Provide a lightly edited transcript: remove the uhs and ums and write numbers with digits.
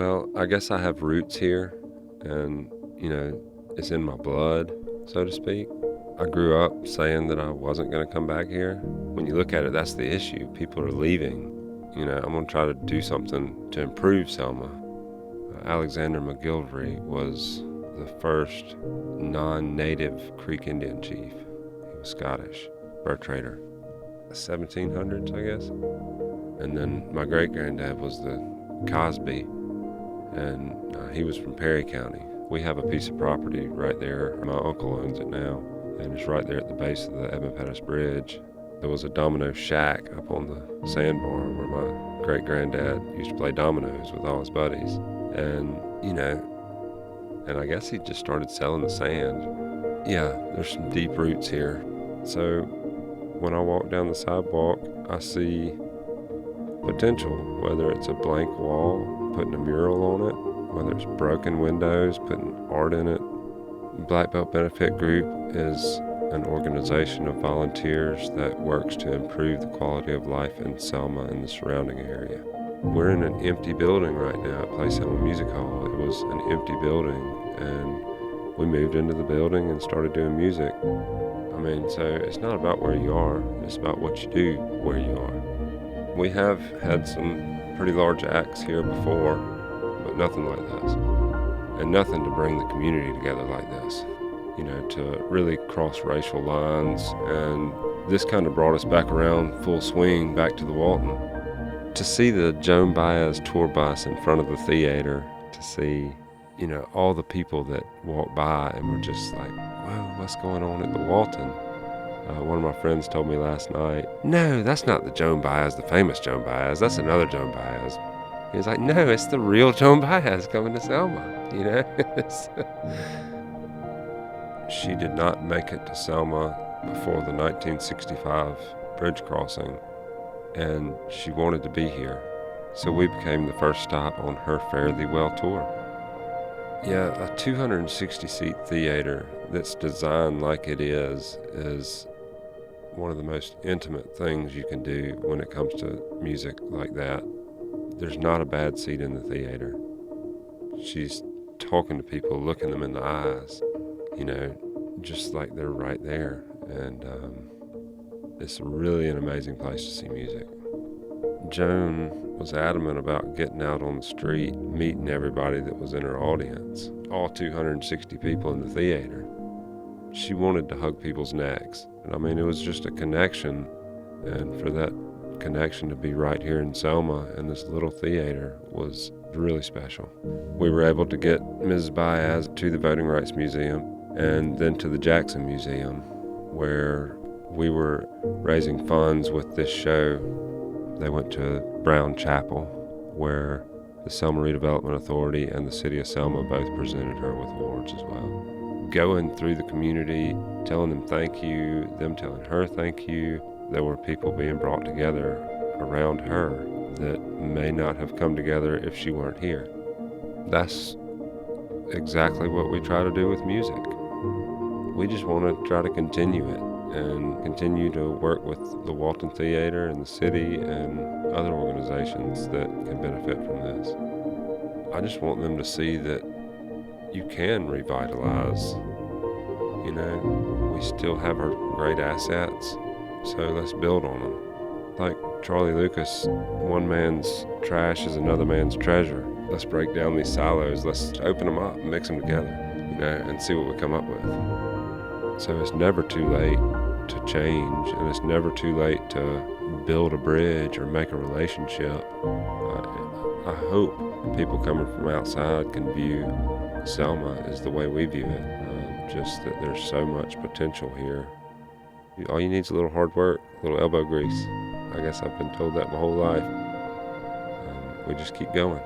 Well, I guess I have roots here, and, it's in my blood, so to speak. I grew up saying that I wasn't going to come back here. When you look at it, that's the issue. People are leaving. I'm going to try to do something to improve Selma. Alexander McGillivray was the first non-native Creek Indian chief. He was Scottish, fur trader. 1700s, I guess. And then my great-granddad was the Cosby, and he was from Perry County. We have a piece of property right there. My uncle owns it now, and it's right there at the base of the Edmund Pettus Bridge. There was a domino shack up on the sandbar where my great-granddad used to play dominoes with all his buddies. And, and I guess he just started selling the sand. Yeah, there's some deep roots here. So when I walk down the sidewalk, I see potential, whether it's a blank wall, putting a mural on it, whether it's broken windows, putting art in it. Black Belt Benefit Group is an organization of volunteers that works to improve the quality of life in Selma and the surrounding area. We're in an empty building right now at Play Selma Music Hall. It was an empty building, and we moved into the building and started doing music. So it's not about where you are, it's about what you do where you are. We have had some pretty large acts here before, but nothing like this. And nothing to bring the community together like this, to really cross racial lines. And this kind of brought us back around full swing back to the Walton. To see the Joan Baez tour bus in front of the theater, to see, all the people that walked by and were just like, whoa, what's going on at the Walton? One of my friends told me last night, no, that's not the Joan Baez, the famous Joan Baez, that's another Joan Baez. He was like, no, it's the real Joan Baez coming to Selma, She did not make it to Selma before the 1965 bridge crossing, and she wanted to be here. So we became the first stop on her Fare Thee Well tour. Yeah, a 260-seat theater that's designed like it is one of the most intimate things you can do when it comes to music like that. There's not a bad seat in the theater. She's talking to people, looking them in the eyes, just like they're right there. And it's really an amazing place to see music. Joan was adamant about getting out on the street, meeting everybody that was in her audience, all 260 people in the theater. She wanted to hug people's necks. And it was just a connection, and for that connection to be right here in Selma in this little theater was really special. We were able to get Mrs. Baez to the Voting Rights Museum and then to the Jackson Museum, where we were raising funds with this show. They went to Brown Chapel, where the Selma Redevelopment Authority and the City of Selma both presented her with awards as well. Going through the community, telling them thank you, them telling her thank you. There were people being brought together around her that may not have come together if she weren't here. That's exactly what we try to do with music. We just want to try to continue it and continue to work with the Walton Theater and the city and other organizations that can benefit from this. I just want them to see that you can revitalize. We still have our great assets, so let's build on them. Like Charlie Lucas, one man's trash is another man's treasure. Let's break down these silos, let's open them up, mix them together, and see what we come up with. So it's never too late to change, and it's never too late to build a bridge or make a relationship. I hope people coming from outside can view Selma as the way we view it, just that there's so much potential here. All you need is a little hard work, a little elbow grease. I guess I've been told that my whole life. We just keep going.